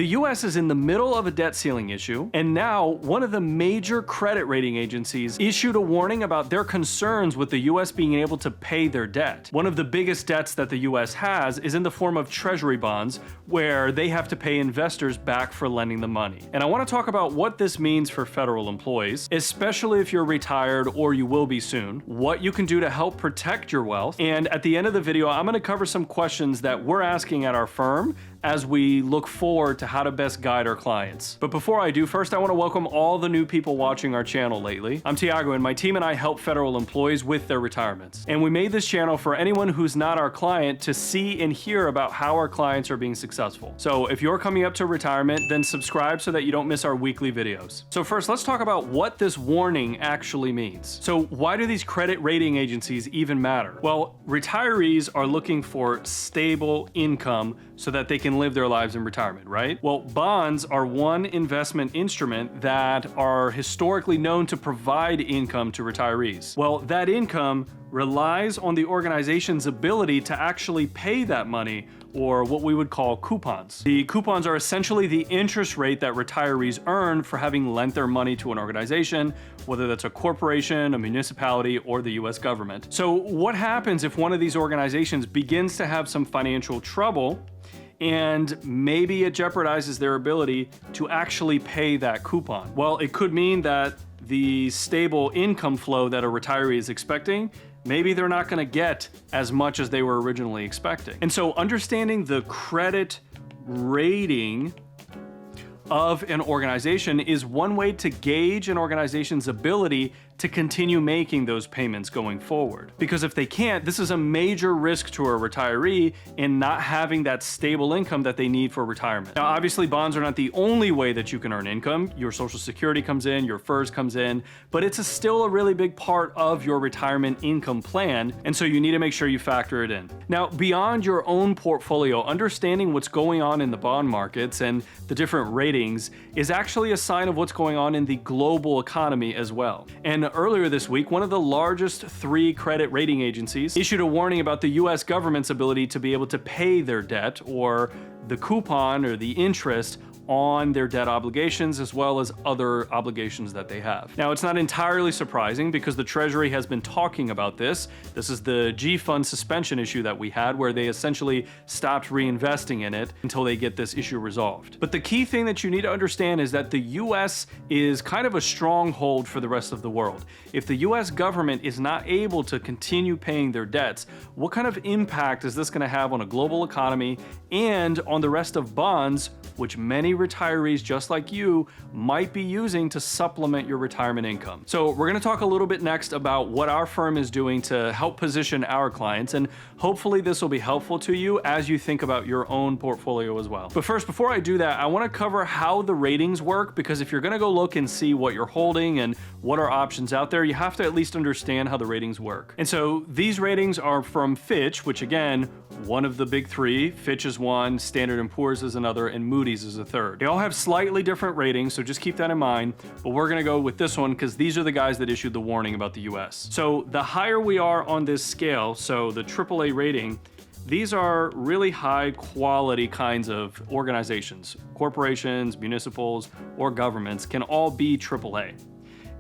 The US is in the middle of a debt ceiling issue, and now one of the major credit rating agencies issued a warning about their concerns with the US being able to pay their debt. One of the biggest debts that the US has is in the form of treasury bonds, where they have to pay investors back for lending them money. And I want to talk about what this means for federal employees, especially if you're retired or you will be soon, what you can do to help protect your wealth, and at the end of the video, I'm going to cover some questions that we're asking at our firm as we look forward to how to best guide our clients. But before I do, first I want to welcome all the new people watching our channel lately. I'm Thiago, and my team and I help federal employees with their retirements. And we made this channel for anyone who's not our client to see and hear about how our clients are being successful. So if you're coming up to retirement, then subscribe so that you don't miss our weekly videos. So first, let's talk about what this warning actually means. So why do these credit rating agencies even matter? Well, retirees are looking for stable income so that they can live their lives in retirement, right? Well, bonds are one investment instrument that are historically known to provide income to retirees. Well, that income relies on the organization's ability to actually pay that money, or what we would call coupons. The coupons are essentially the interest rate that retirees earn for having lent their money to an organization, whether that's a corporation, a municipality, or the US government. So what happens if one of these organizations begins to have some financial trouble, and maybe it jeopardizes their ability to actually pay that coupon? Well, it could mean that the stable income flow that a retiree is expecting, maybe they're not going to get as much as they were originally expecting. And so understanding the credit rating of an organization is one way to gauge an organization's ability to continue making those payments going forward. Because if they can't, this is a major risk to a retiree in not having that stable income that they need for retirement. Now, obviously, bonds are not the only way that you can earn income. Your Social Security comes in, your FERS comes in, but it's still a really big part of your retirement income plan, and so you need to make sure you factor it in. Now, beyond your own portfolio, understanding what's going on in the bond markets and the different ratings is actually a sign of what's going on in the global economy as well. And earlier this week, one of the largest 3 credit rating agencies issued a warning about the US government's ability to be able to pay their debt, or the coupon or the interest on their debt obligations, as well as other obligations that they have. Now, it's not entirely surprising because the Treasury has been talking about this. This is the G Fund suspension issue that we had, where they essentially stopped reinvesting in it until they get this issue resolved. But the key thing that you need to understand is that the US is kind of a stronghold for the rest of the world. If the US government is not able to continue paying their debts, what kind of impact is this going to have on a global economy and on the rest of bonds, which many retirees just like you might be using to supplement your retirement income? So we're going to talk a little bit next about what our firm is doing to help position our clients, and hopefully this will be helpful to you as you think about your own portfolio as well. But first, before I do that, I want to cover how the ratings work, because if you're going to go look and see what you're holding and what are options out there, you have to at least understand how the ratings work. And so these ratings are from Fitch, which again, one of the big 3. Fitch is one, Standard & Poor's is another, and Moody's is a third. They all have slightly different ratings, so just keep that in mind, but we're gonna go with this one because these are the guys that issued the warning about the US. So the higher we are on this scale, so the AAA rating, these are really high quality kinds of organizations. Corporations, municipals, or governments can all be AAA.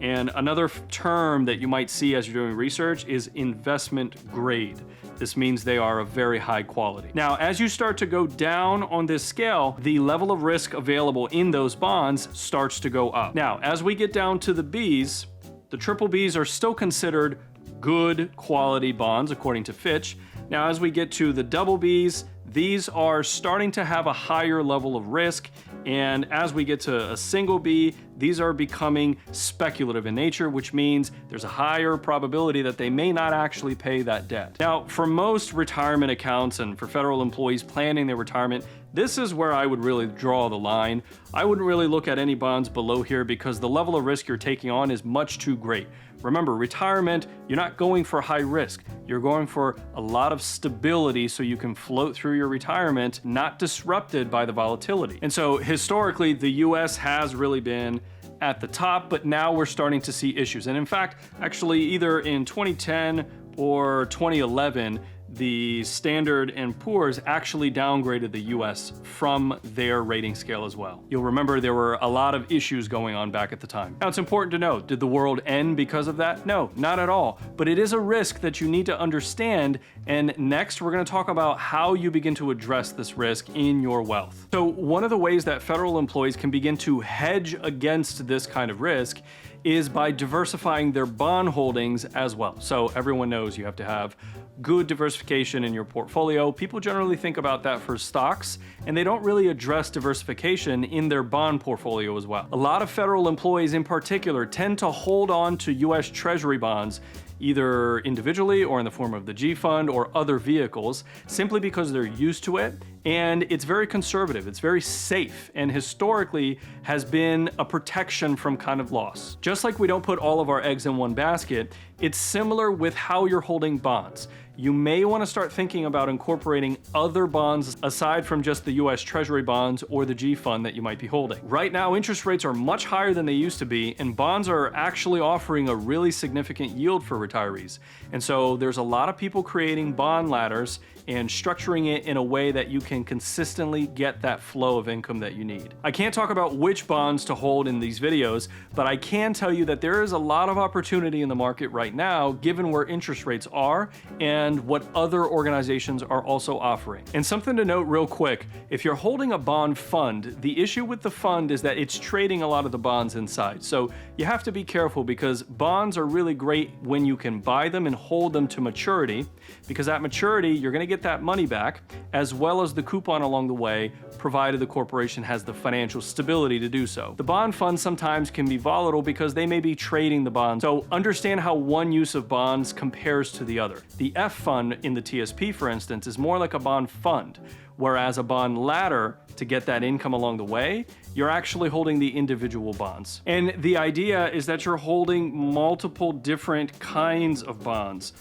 And another term that you might see as you're doing research is investment grade. This means they are of very high quality. Now, as you start to go down on this scale, the level of risk available in those bonds starts to go up. Now, as we get down to the Bs, the triple Bs are still considered good quality bonds according to Fitch. Now, as we get to the double Bs, these are starting to have a higher level of risk, and as we get to a single B, these are becoming speculative in nature, which means there's a higher probability that they may not actually pay that debt. Now, for most retirement accounts and for federal employees planning their retirement, this is where I would really draw the line. I wouldn't really look at any bonds below here because the level of risk you're taking on is much too great. Remember, retirement, you're not going for high risk. You're going for a lot of stability so you can float through your retirement, not disrupted by the volatility. And so historically, the US has really been at the top, but now we're starting to see issues. And in fact, actually either in 2010 or 2011, the Standard & Poor's actually downgraded the US from their rating scale as well. You'll remember there were a lot of issues going on back at the time. Now, it's important to note, did the world end because of that? No, not at all. But it is a risk that you need to understand, and next we're going to talk about how you begin to address this risk in your wealth. So one of the ways that federal employees can begin to hedge against this kind of risk is by diversifying their bond holdings as well. So everyone knows you have to have good diversification in your portfolio. People generally think about that for stocks, and they don't really address diversification in their bond portfolio as well. A lot of federal employees in particular tend to hold on to US Treasury bonds, either individually or in the form of the G Fund or other vehicles, simply because they're used to it, and it's very conservative, it's very safe, and historically has been a protection from kind of loss. Just like we don't put all of our eggs in one basket, it's similar with how you're holding bonds. You may want to start thinking about incorporating other bonds aside from just the US Treasury bonds or the G Fund that you might be holding. Right now, interest rates are much higher than they used to be, and bonds are actually offering a really significant yield for retirees. And so there's a lot of people creating bond ladders and structuring it in a way that you can consistently get that flow of income that you need. I can't talk about which bonds to hold in these videos, but I can tell you that there is a lot of opportunity in the market right now, given where interest rates are and what other organizations are also offering. And something to note real quick, if you're holding a bond fund, the issue with the fund is that it's trading a lot of the bonds inside. So you have to be careful, because bonds are really great when you can buy them and hold them to maturity, because at maturity, you're going to get that money back, as well as the coupon along the way, provided the corporation has the financial stability to do so. The bond funds sometimes can be volatile because they may be trading the bonds. So understand how one use of bonds compares to the other. The F fund in the TSP, for instance, is more like a bond fund, whereas a bond ladder, to get that income along the way, you're actually holding the individual bonds. And the idea is that you're holding multiple different kinds of bonds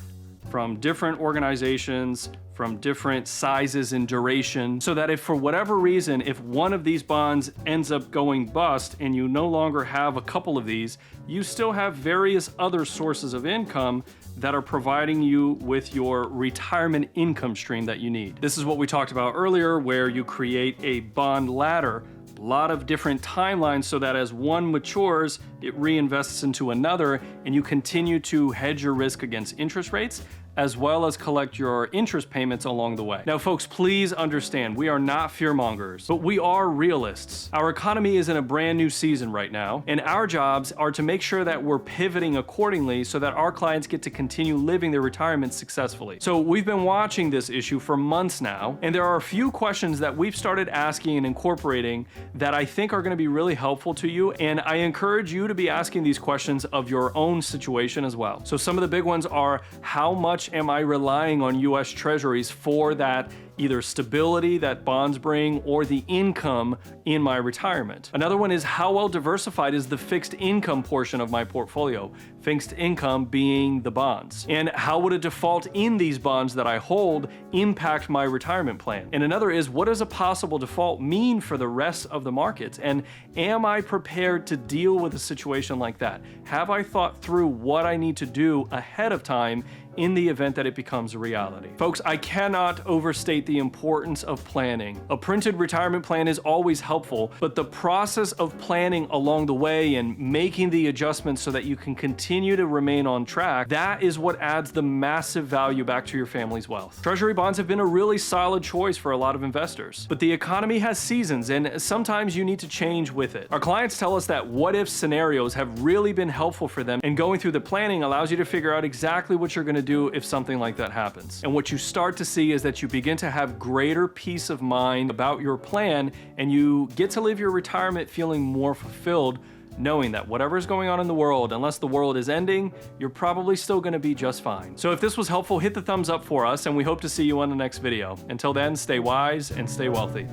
from different organizations, from different sizes and duration, so that if for whatever reason, if one of these bonds ends up going bust and you no longer have a couple of these, you still have various other sources of income that are providing you with your retirement income stream that you need. This is what we talked about earlier, where you create a bond ladder, a lot of different timelines, so that as one matures, it reinvests into another, and you continue to hedge your risk against interest rates, as well as collect your interest payments along the way. Now, folks, please understand, we are not fearmongers, but we are realists. Our economy is in a brand new season right now, and our jobs are to make sure that we're pivoting accordingly so that our clients get to continue living their retirement successfully. So we've been watching this issue for months now, and there are a few questions that we've started asking and incorporating that I think are going to be really helpful to you, and I encourage you to be asking these questions of your own situation as well. So some of the big ones are, how much am I relying on US Treasuries for that either stability that bonds bring or the income in my retirement? Another one is, how well diversified is the fixed income portion of my portfolio? Fixed income being the bonds. And how would a default in these bonds that I hold impact my retirement plan? And another is, what does a possible default mean for the rest of the markets? And am I prepared to deal with a situation like that? Have I thought through what I need to do ahead of time in the event that it becomes a reality? Folks, I cannot overstate the importance of planning. A printed retirement plan is always helpful, but the process of planning along the way and making the adjustments so that you can continue to remain on track, that is what adds the massive value back to your family's wealth. Treasury bonds have been a really solid choice for a lot of investors, but the economy has seasons, and sometimes you need to change with it. Our clients tell us that what-if scenarios have really been helpful for them, and going through the planning allows you to figure out exactly what you're going to do if something like that happens. And what you start to see is that you begin to have greater peace of mind about your plan, and you get to live your retirement feeling more fulfilled, knowing that whatever is going on in the world, unless the world is ending, you're probably still going to be just fine. So if this was helpful, hit the thumbs up for us, and we hope to see you on the next video. Until then, stay wise and stay wealthy.